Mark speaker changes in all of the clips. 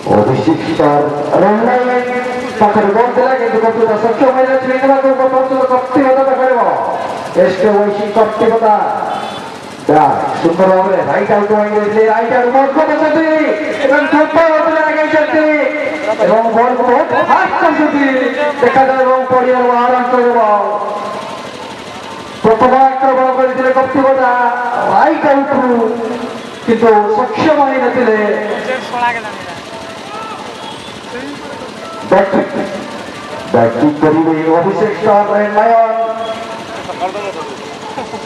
Speaker 1: Obisikar Renai Pakar Gondela কিন্তু কতটা সক্ষম হয়ে যাচ্ছে ইংল্যান্ডের উপর পর্যন্ত কর্তৃত্ব দেখাবো এসকে ওইসি কর্তৃত্ব দা সুন্দর ভাবে রাইট আউট হয়ে গেছে রাইট আউট মজবুত আছে এবং ফুটবল ওপরে আগে যাচ্ছে এবং বল বহুত ফাস্ট আছে দেখা যায় এবং পরিয়ার আরাম করে বল প্রথম আক্রমণ করেছিল কর্তৃত্ব রাইট আউট কিন্তু সক্ষম হয়ে গেছিল बैटिंग करिए अभिषेक स्टार नयन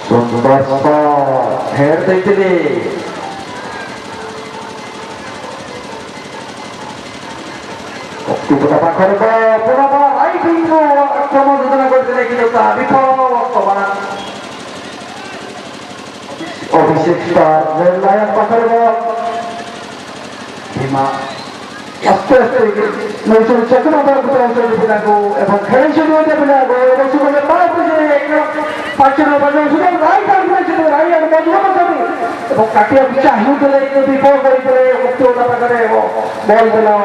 Speaker 1: सुंदर हेर देते पाखर पूरा राइट विंग आक्रमण योजना करते विफल बर्तमान अभिषेक स्टार नयन पाखर भीमा আস্তে আস্তে নৈশন চেতনা বলতে অঞ্চলের পিলাগো এবং খেলা শুরু হতে পিলাগো এবং সুযোগে পাঁচ বছরে পাঁচজন বাজার সুযোগ রাইট আউট হয়েছিল রাইট আউট মজবুত আছে এবং কাটিয়া পিছা হিউতলে বিফল করেছিল উত্তরটা পাকারে এবং বল দিলা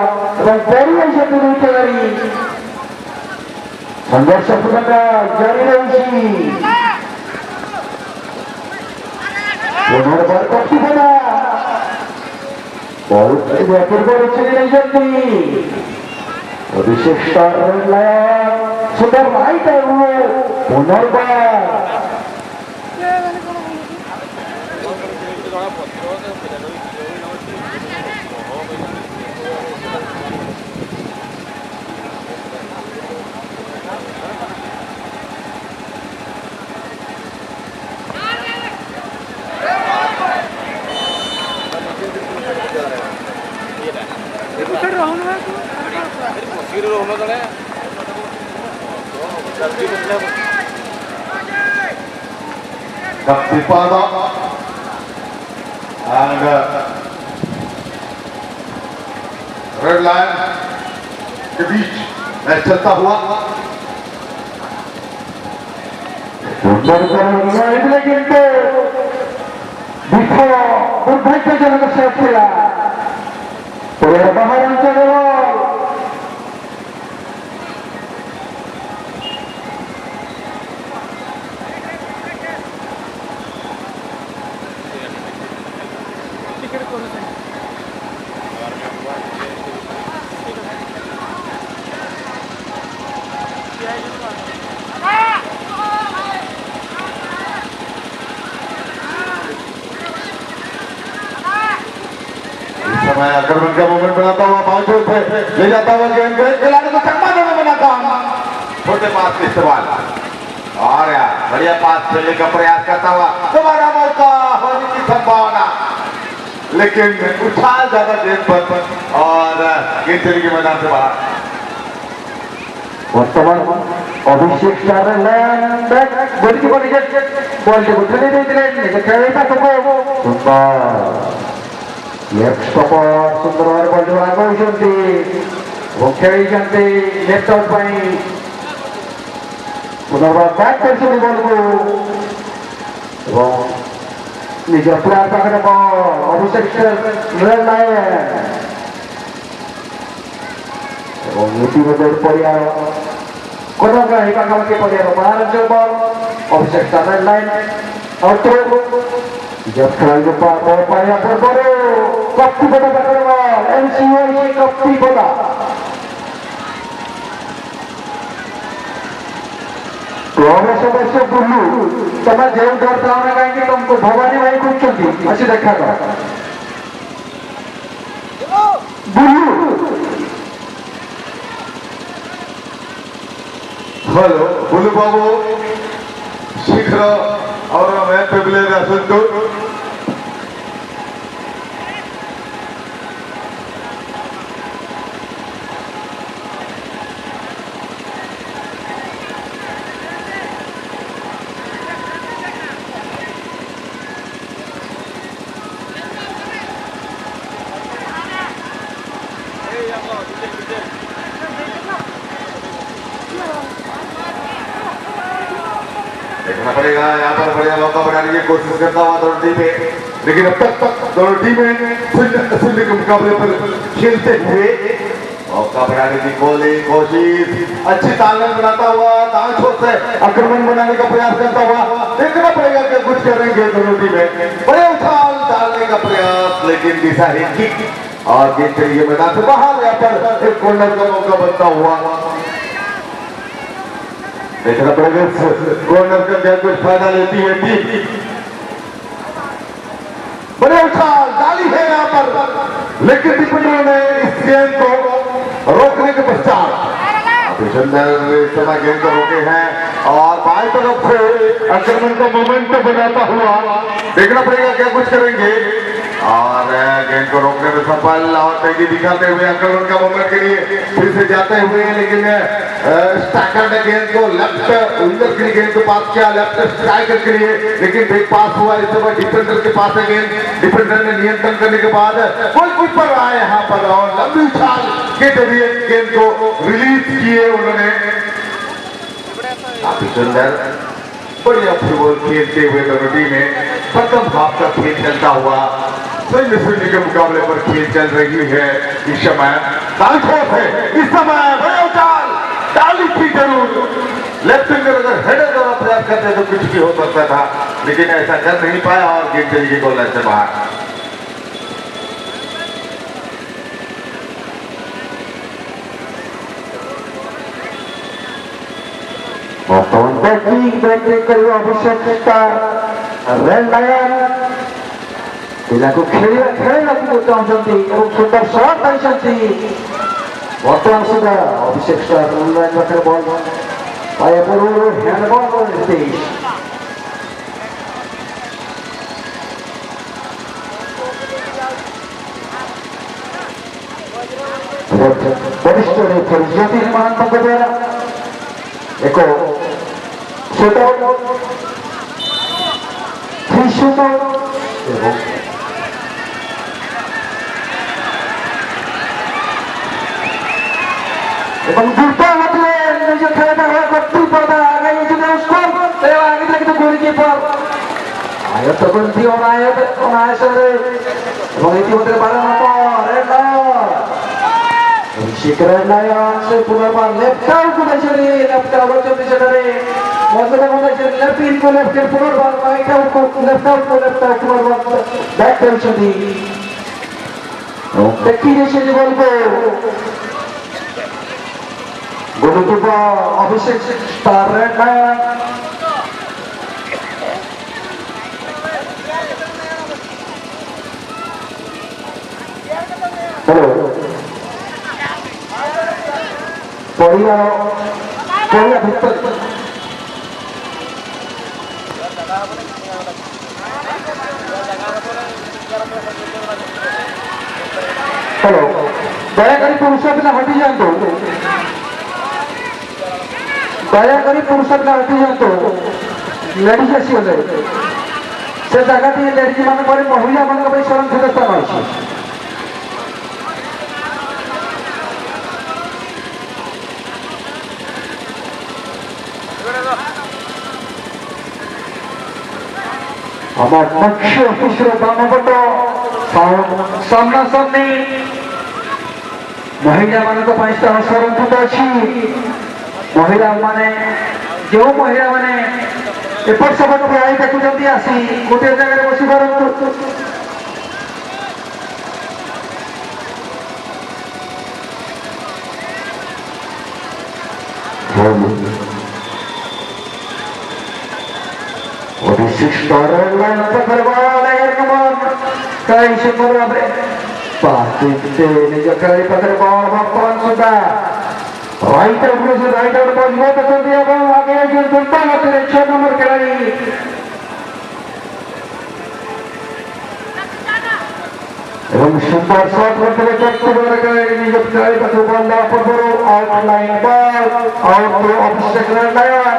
Speaker 1: এবং বড় হিসেবে দুইটা গাড়ি সংঘর্ষ পুরোটা জারি রয়েছে পুনর্বার করতে না বল ব্যাপার করেছে নিরঞ্জনটি অভিষেক স্টার সুন্দর রাইট পুনর্বার
Speaker 2: Kaptipada and red line के बीच मैच चलता हुआ
Speaker 1: কিন্তু বিফল দুর্ভাগ্যজনক শেষ খেলা বাহার অঞ্চলে
Speaker 2: आक्रमण का मोमेंट बनाता हुआ बाउंड्री पे ले जाता हुआ गेंद खिलाड़ी को चकमा देने बनाता छोटे पास का इस्तेमाल और यार बढ़िया पास खेलने का प्रयास करता हुआ दोबारा मौका होने की संभावना लेकिन उछाल ज्यादा गेंद पर और गेंद चली गई मैदान से बाहर
Speaker 1: বর্তমান অভিষেক স্টারের লাইন ব্যাক বলটি বলি বলটি উঠে দিয়েছিলেন এটা খেলাটা তো সুন্দর লেফট স্টপার সুন্দর ভাবে বলটি আগাইছেন এবং খেলিছেন লেফট আউট পাই পুনর্বার ব্যাক করছেন বলକୁ এবং নিজ প্লেয়ার পাখে বল অভিষেক স্টারের লাইন এবং ইতিমধ্যে পরিয়ার কোনটা এই পাখাপাখি পরিয়ার বাহার অঞ্চল বল অভিষেক স্টারের লাইন আউট খেলার পাইয়া পর কপ্তিপদা পাখার বল এনসিওই কপ্তিপদা କ୍ଲବର ସଦସ୍ୟ ବୁଲୁ ତମେ ଯେଉଁ ଦର ଥାଅ ନା କାହିଁକି ତମକୁ ଭବାନୀ ଭାଇ କହୁଛନ୍ତି ଆସି ଦେଖା କର ବୁଲୁ
Speaker 2: हेलो बुलू बाबू शीघ्र और मैच पे प्लेयर आसतु देखना पड़ेगा यहाँ पर बढ़िया मौका बनाने की कोशिश करता हुआ दोनों टीमें, लेकिन अब तक दोनों टीमें शून्य के मुकाबले पर खेलते हुए मौका बनाने की कोशिश, अच्छी तालमेल बनाता हुआ दाएं छोर से आक्रमण बनाने का प्रयास करता हुआ। देखना पड़ेगा कि कुछ करेंगे दोनों टीमें, बड़े उछाल डालने का प्रयास, लेकिन दिशाहीन किक और गेंद चली गई मैदान से बाहर। यहाँ पर एक कॉर्नर का मौका बनता हुआ, देखना पड़ेगा कॉर्नर का क्या कुछ फायदा लेती है टीम। बड़े उछाल डाली है यहाँ पर, लेकिन डिफेंडर ने इस गेंद को रोकने के पश्चात सुंदर इस समय गेंद को रोके हैं और बाएं तरफ से आक्रमण का मोमेंट बनाता हुआ। देखना पड़ेगा क्या कुछ करेंगे और गेंद को रोकने में सफल और तेजी दिखाते हुए आक्रमण का मोमेंट के लिए फिर से जाते हुए, लेकिन स्ट्राइकर ने गेंद को लेफ्ट विंगर के लिए गेंद को पास किया, लेफ्ट स्ट्राइकर के लिए, लेकिन ब्रेक पास हुआ। इस समय डिफेंडर के पास है गेंद, डिफेंडर ने नियंत्रण करने के बाद गोल पर रहा है यहाँ पर और लंबी उछाल के जरिए गेंद को रिलीज किए उन्होंने। काफी सुंदर बढ़िया फुटबॉल खेलते हुए दोनों टीमें प्रथम हाफ का खेल चलता हुआ 0-0 के मुकाबले पर खेल चल रही है। इस समय इस समय बड़े उछाल डाली थी जरूर, लेफ्ट विंगर अगर हेडर द्वारा प्रयास करते तो कुछ भी हो सकता था, लेकिन ऐसा कर नहीं पाया और गेंद चली गई गोल से बाहर।
Speaker 1: ପିଲାକୁ ଖେଳିବାକୁ ଚାହୁଁଛନ୍ତି ଏବଂ ସୁନ୍ଦର ସଟ୍ ପାଇଛନ୍ତି। ବର୍ତ୍ତମାନ ସୁଦ୍ଧା ଅଭିଷେକ ଷ୍ଟାର ଲାଇନ୍ ପାଖରେ ବଲ୍ ପାଇବା ପୂର୍ବରୁ ହ୍ୟାଣ୍ଡବଲ୍ ନିର୍ଦ୍ଦେଶ। ବରିଷ୍ଠ ରେଫରୀ ଜ୍ୟୋତି ମହାନ୍ତଙ୍କ ଦ୍ୱାରା ଏକ এবং দ্রুত হাতে নিজের খেলাটা হয়ে করতেই পারবে। আগে আগে থেকে তো গোলকিপার আয়ত্ত করছি অনায়াসে এবং ইতিমধ্যে 12 নম্বর শিখরের লায়ন সে পুনর্বার লেফট আউট করেছে, লেফট আউট চলছে সেটারে মধ্যে মধ্যে লেফট ইন को लेफ्ट পুনর্বার রাইট আউট को लेफ्ट आउट পুনর্বার ব্যাক করেছেন। দেখি এসে যে বলবো গোলকিপার অভিষেক স্টার লায়ন পড়িয়া ভিতর হ্যালো দয়াকরি পুরুষ পিলা হটি যাଆନ୍ତୁ, ଦୟାକରି ପୁରୁଷ ପିଲା ହଟି ଯାଆନ୍ତୁ। ଲେଡିଜ୍ ଆସିଗଲେ ସେ ଜାଗାଟି ଲେଡିଜ୍ ମାନଙ୍କ ପରେ ମହିଳାମାନଙ୍କ ପାଇଁ ସଂରକ୍ଷିତ ସ୍ଥାନ ଅଛି। আমার মুখ্য অফিসের বামপট সামনা সামনি মহিলা ମାନଙ୍କ ପାଇଁ ସ୍ଥାନ ସଂରକ୍ଷିତ ଅଛି। ମହିଳା ମାନେ ଯେଉଁ ମହିଳା ମାନେ ଏପଟ ସେପଟ ପ୍ରାୟ ଦେଖୁଛନ୍ତି ଆସି ଗୋଟିଏ ଜାଗାରେ ବସିପାରନ୍ତୁ। ସୁନ୍ଦର ଭାବରେ ନିଜ ଖେଳାଳି ପାଖରେ ବଲ୍ ବର୍ତ୍ତମାନ ସୁଦ୍ଧା राइट आउट मजबूत करती है এবং আগে একজন দুর্বল হাতের 6 নম্বর খেলাড়ি এবং সুন্দর শট করতে চট্টগ্রামের খেলাড়ি নিজের খেলাড়ি পাশে বল দেওয়া পূর্বরও outline ball out to Abhishek line.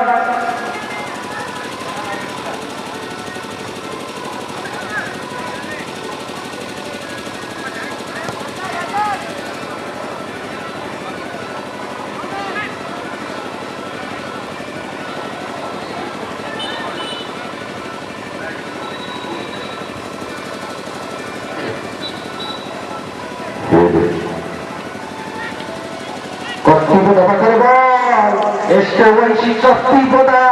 Speaker 1: este waishi kasti boda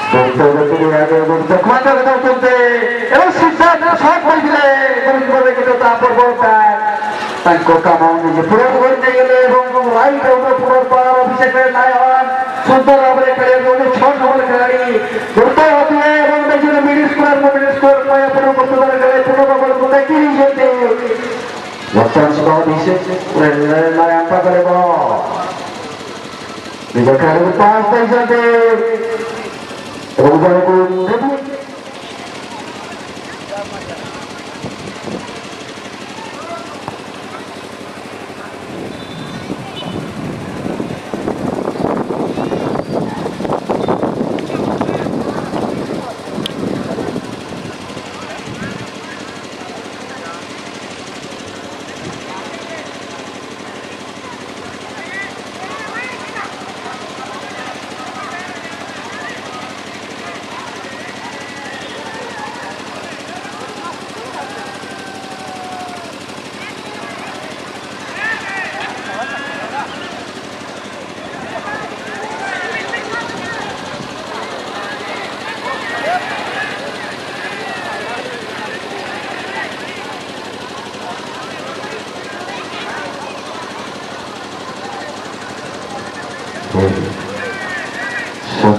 Speaker 1: Betul-betul ada betul kuat ada betul এবং সিদ্ধান্ত সব বলছিলে গরিবভাবে কিন্তু তারপর বলতেন তাঙ্কো কামাউনি যে পূরণ করতে গেলে এবং রাইট আউটে পুনর্বার অভিষেকের নায়ক সুন্দর ভাবে খেলে বলে 6 নম্বর খেলাড়ি দ্রুত হতে এবং দেখলে মিডিল স্কোর পায়া পুরো করতে পারে গেলে পুনর্বার করতে কি যেতে বর্তমান স্কোর দিছে নায়ক পাগলে বল নিজের খেলার পাস দিয়েছে এবং জয়গুণ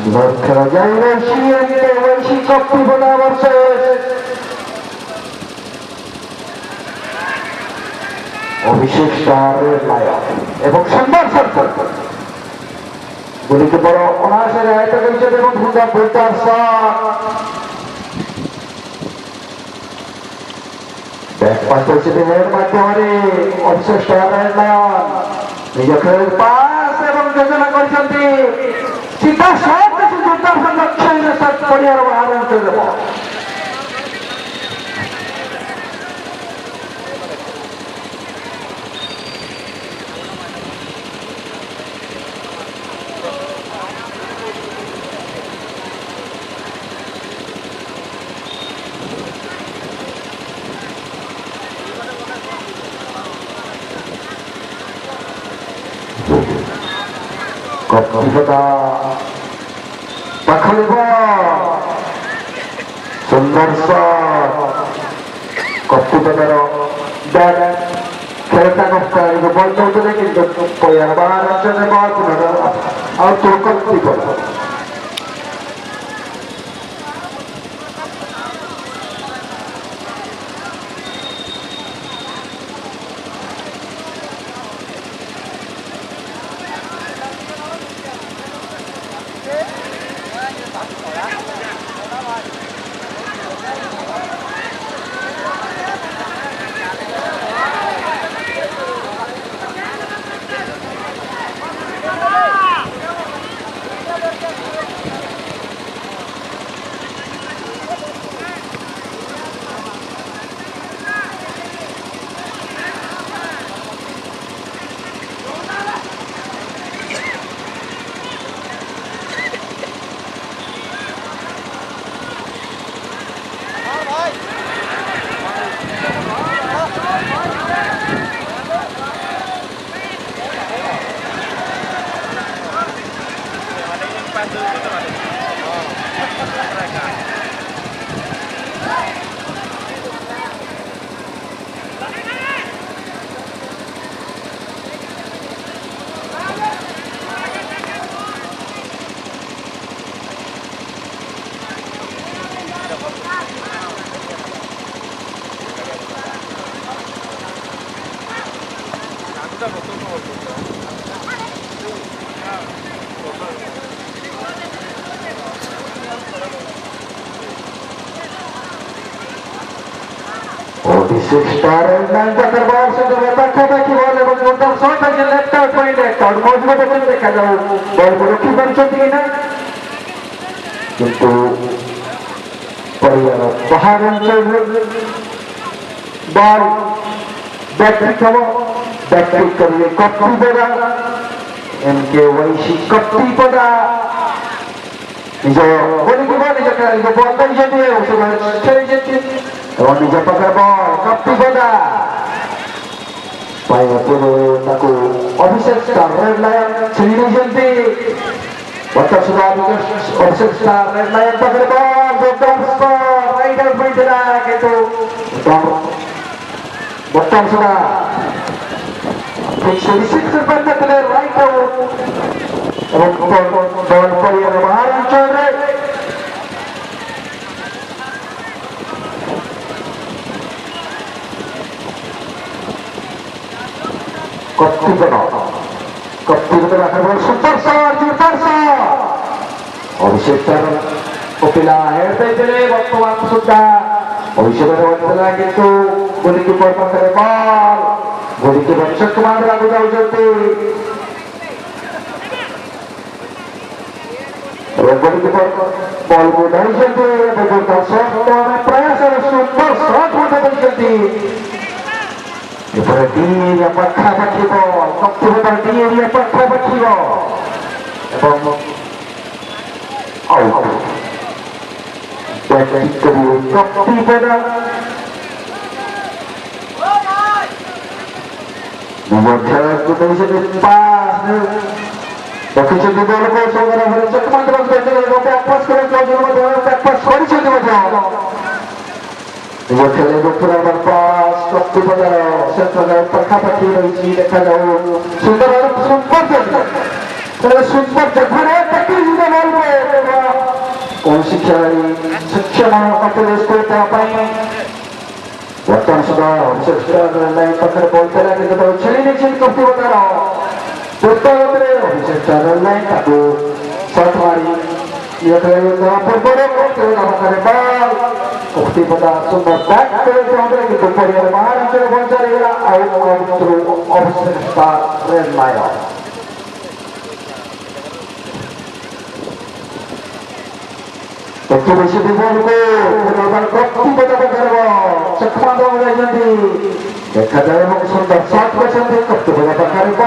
Speaker 1: সুন্দর খেলা যায় ঐশী কপি বোনা ভার্সেস অভিষেক স্টারের নায়ক এবং সুন্দর সরকার গুলিকে বড় অনায়াসে রেহাইতে করেছেন এবং সুন্দর বইটার শট ব্যাক পাস হয়েছে এর মাধ্যমে অভিষেক স্টারের নায়ক নিজের খেলার পাস এবং যোজনা করেছেন सीधा शॉट से जोरदार संरक्षण में सब परिवार बाहर चल रहा কপিটা পাখলিব সুন্দর শট কপিটার ব্যাট খেলতা করতে বল চলতে কিন্তু পয়ার বাহার অঞ্চলে বল আর তোর কপি বল Star nine backer ball से जो बैठा बॉल এবং মোটা শট আছে left out point left out মজবুত করে দেখা যাও বল বড় কি বলছতি না কিন্তু পরিবার বাহার অঞ্চল বল ব্যাকপিক হলো ব্যাকপিক করিয়ে কপি দেওয়া এমকে ওয়াইশি কপি পড়া जो बोली की बॉल जो बॉल तक जाती है उसे चली जाती है और नीचे पकड़ बॉल कप्पी बना पाए पूरे ताकू ऑफिसर स्टार रेड लाइन चली नहीं चलती Watak sudah offset star red line pakai ball bottom score right out main tidak gitu bottom sudah fix seperti telah right out ball player bahar coret Kopti betul akan ball super shot Abhishek Kopila herbei jele waktu sudah Abhishek berwaktu gitu goalkeeper pakai ball goalkeeper Abhishek Kumar lagu jauh goalkeeper ball mudah jadi betul shot dan प्रयास super shot mudah jadi Diri yang pakha bakibo Kopti betul diri yang pakha bakibo এবং out dan kedua Kopti pada nomor jalan kita bisa pas Bagi jadi bola ko saudara harus teman-teman kita pas kena jauh pas kali jadi macam nomor jalan dokter berpas Kopti pada setelah perkapati dari देखा जाओ सुंदर jadi super जगह tapi sudah malu कौन सी खिलाड़ी सक्षम अपने score पे आ पाए वर्तमान सुबह अभिषेक लाइन पकड़ बॉल चला के तो चली नहीं चली कब बता रहा तो उतरे अभिषेक लाइन का तो शॉट मारी ये खेल पर बड़े को ना करे बॉल कोफ्ती पता सुंदर बैक करे काउंटर की तो पर बाहर चले बॉल चलेगा out through Abhishek red line Betul betul ball ko penerbangan Kopti pada bergerak cepat mulai jadi देखा जाए हम सुंदर 7% Kopti pada bergerak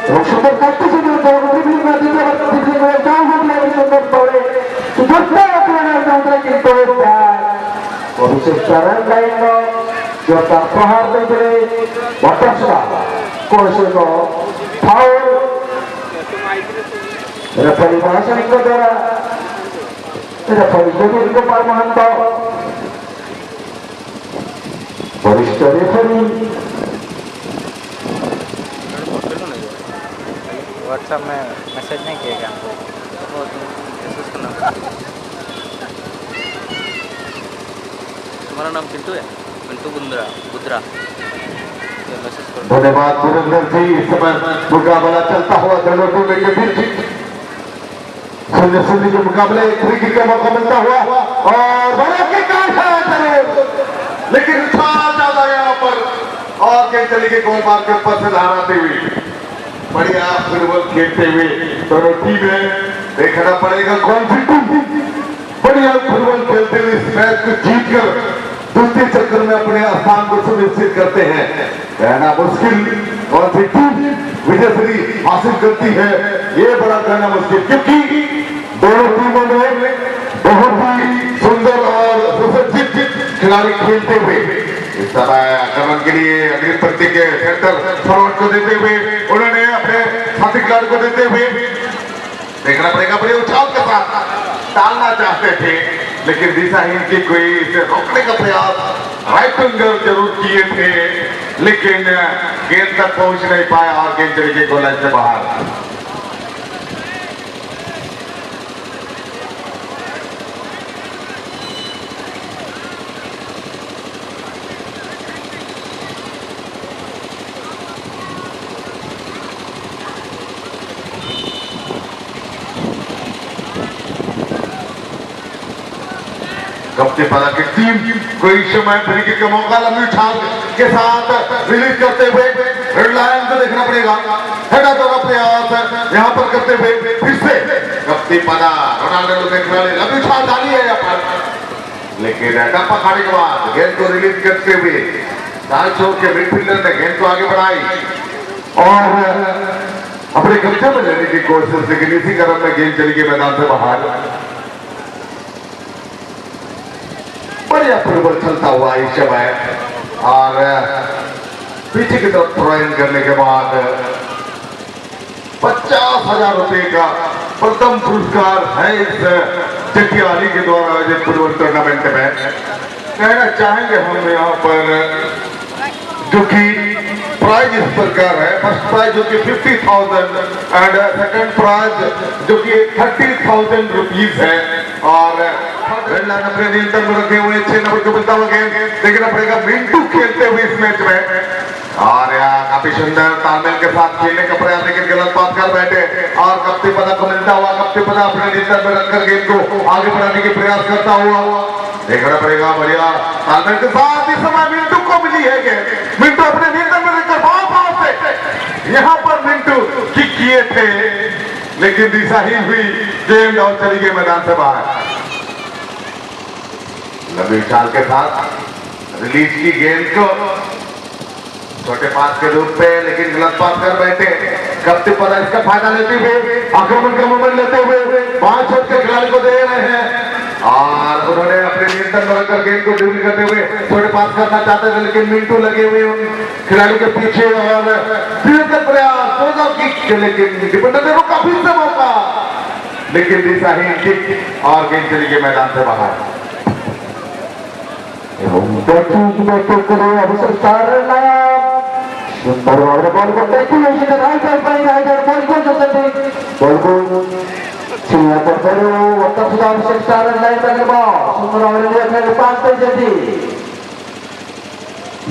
Speaker 1: हम सुंदर करते सुंदर तो ड्रिबलिंग में दिखा ड्रिबलिंग में जाओ हम लोग सुंदर पड़े तो जब अपना काउंटर की तो अभिषेक रन लाइन को जो प्रहार देते वापस का कोर्स को फाउल रेफरी भाषण को द्वारा Referee itu Pak Mahanto वरिष्ठ रेफरी
Speaker 3: व्हाट्सएप में मैसेज नहीं किया क्या वो तुम मैसेज करना तुम्हारा नाम पिंटू है पिंटू बुद्रा मैसेज करो
Speaker 2: धन्यवाद सुरेंद्र जी इस समय मुकाबला चलता हुआ दोनों टीमों के बीच सुंदर के मुकाबले फ्री किक का मौका मिलता हुआ और बड़ा किक लेकिन उछाल ज्यादा यहाँ पर और क्या चली गई गोल मार के ऊपर से लहराते हुए बढ़िया फुटबॉल खेलते हुए दोनों टीमें देखना पड़ेगा कौन सी टीम बढ़िया फुटबॉल खेलते हुए इस मैच को जीतकर दूसरे चक्कर में अपने स्थान को सुनिश्चित करते हैं कहना मुश्किल कौन सी टीम विजयश्री हासिल करती है ये बड़ा कहना मुश्किल क्योंकि दोनों टीमों में बहुत ही सुंदर और सुसज्जित खिलाड़ी खेलते हुए इस समय आक्रमण के लिए अग्रिम पंक्ति के सेंटर फॉरवर्ड को देते हुए उन्होंने अपने साथी खिलाड़ी को देते हुए देखना पड़ेगा बड़े उछाल के साथ डालना चाहते थे लेकिन दिशाहीन की कोई इसे रोकने का प्रयास राइट विंगर जरूर किए थे लेकिन गेंद तक पहुंच नहीं पाया और गेंद चली गई गोल लाइन से बाहर कप्तान पता की टीम कोई समय फ्री किक का मौका लंबी उछाल के साथ रिलीज करते हुए रेड लाइन को देखना पड़ेगा हेडर का प्रयास यहाँ पर करते हुए फिर से कप्तान पता रोनाल्डो ने खिलाड़ी लंबी उछाल डाली है यहाँ पर लेकिन डप्पा खाने के बाद गेंद को रिलीज करते हुए दाएं छोर के मिडफील्डर ने गेंद को आगे बढ़ाई और अपने कब्जे में लेने की कोशिश लेकिन इसी क्रम में गेंद चली गई मैदान से बाहर बढ़िया फुटबॉल चलता हुआ इस समय और पीछे की तरफ थ्रो इन करने के बाद 25 50,000 रुपए का प्रथम पुरस्कार है इस जटियाली के द्वारा आयोजित फुटबॉल टूर्नामेंट में। कहना चाहेंगे हम यहाँ पर जो कि प्राइज इस प्रकार है, फर्स्ट प्राइज जो कि 50,000 एंड सेकंड प्राइज जो कि 30,000 रुपीज है। और रेड लाइन अपने नियंत्रण में रखे हुए 6 नंबर को मिलता हुआ गेम देखना पड़ेगा मिंटू खेलते हुए इस मैच में। और यहाँ काफी सुंदर तालमेल के साथ खेलने का प्रयास लेकिन गलत बात कर बैठे और कप्ती पदा को मिलता हुआ कप्ती पदा अपने नियंत्रण में रखकर गेम को आगे बढ़ाने के प्रयास करता हुआ देखना पड़ेगा। बढ़िया तालमेल के साथ इस समय मिंटू को मिली है गेम। मिंटू अपने नियंत्रण में रखकर भाव से यहाँ पर मिंटू किक किए थे लेकिन दिशाहीन हुई गेंद और चली गई मैदान से बाहर। लंबी चाल के साथ रिलीज की गेंद को छोटे पास के रूप पे लेकिन गलत पास कर बैठे कप्ती पदा इसका फायदा लेते हुए आक्रमण का मोमेंट लेते हुए 5 छोट के खिलाड़ी को दे रहे हैं और उन्होंने अपने नियंत्रण में रखकर गेंद को ड्रिबल करते हुए छोटे पास करना चाहते थे लेकिन मिंटू लगे हुए उन खिलाड़ी के पीछे और दीर्घ प्रयास लेकिन डिफेंडर को काफी से मौका लेकिन दिशाहीन किक और गेंद चली गई मैदान से बाहर।
Speaker 1: सुंदर बॉल को देखिए राइट बॉल को जो बॉल को चिन्ह पर करो वक्त सुधा अभिषेक स्टार लाइन पर बॉल सुंदर और खेल 5 पे जल्दी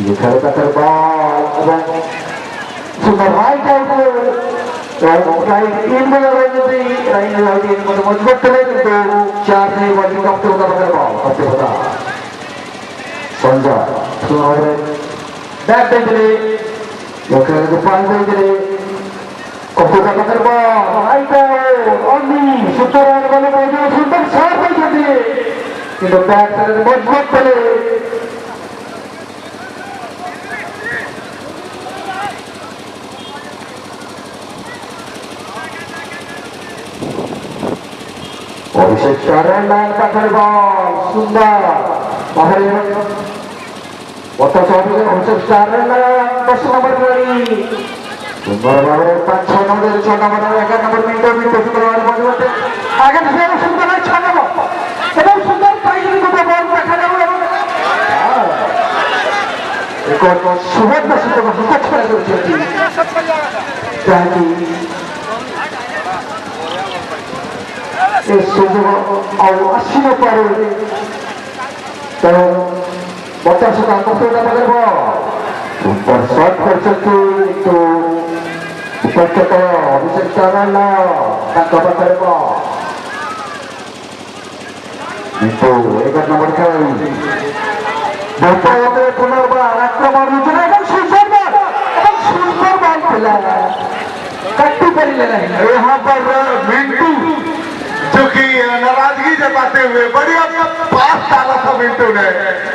Speaker 1: ये खेल का बॉल এবং सुंदर राइट आउट राइट इन में जल्दी राइट आउट इन में मजबूत करे तो 4 से वर्ल्ड कप के उधर बॉल करते होता संजय सुंदर बैक देले ये खेल को 5 पे जल्दी कप्तान का ball right out only super वाले को सुंदर शॉट पे जल्दी কিন্তু ব্যাট করে মজবুত পেলে অভিষেক স্টারের লাইন পাঠার বল সুন্দর বাহারে অর্থাৎ অভিষেক স্টারের লাইন 10 নম্বর খেলাড়ি সুন্দর ভাবে 5-6 নম্বরের 6 নম্বর 11 নম্বর মিনিটে সুন্দর ভাবে মজবুত আগে ফের সুন্দর 6 নম্বর এবং সুন্দর পাইনি মতো বল দেখা যাবে एक और सुबह में सुबह में बहुत अच्छा लग रहा है जानी इस सुबह और 80 में पर तो बच्चा से काम करते हैं मगर वो ऊपर शॉट कर सकते तो ऊपर तो अभिषेक चावला तक बकर वो तो 1 नंबर का बहुत पुनर्बार आक्रमण रचना এবং সুন্দর বল খেলা कट्टू कर ले रहे हैं
Speaker 2: यहाँ पर मिंटू जो कि नाराजगी जताते हुए बढ़िया पास डाला था मिंटू ने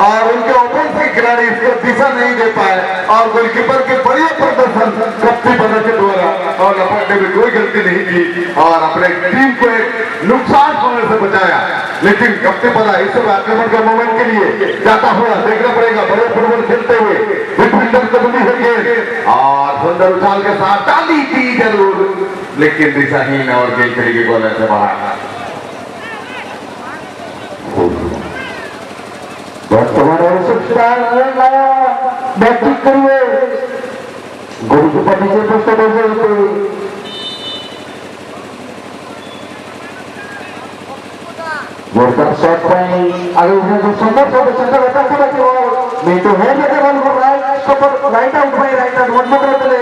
Speaker 2: और उनके ऑपोजिट खिलाड़ी इसको दिशा नहीं दे पाए और गोलकीपर के बढ़िया प्रदर्शन कप्ती पदा के द्वारा और लपटने में कोई गलती नहीं की और अपने टीम को एक नुकसान होने से बचाया। लेकिन कप्ती पदा इस समय आक्रमण के मोमेंट के लिए जाता हुआ देखना पड़ेगा बड़े फुटबॉल खेलते हुए डिफेंडर को मिली है गेंद और सुंदर उछाल के साथ डाली थी जरूर लेकिन दिशाहीन और गेंद चली गई गोल से बाहर।
Speaker 1: वर्तमान सुपरस्टार लाया बैटिंग करिए गोलकीपर नीचे पोस्ट पर जाते वर्तमान शॉट पाई आगे उसने जो सुंदर शॉट सेंटर बैठा था कि वो मैं तो है जगह बॉल को right out by right out मत मत ले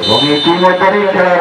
Speaker 1: এবং এই টিমের পরে খেলার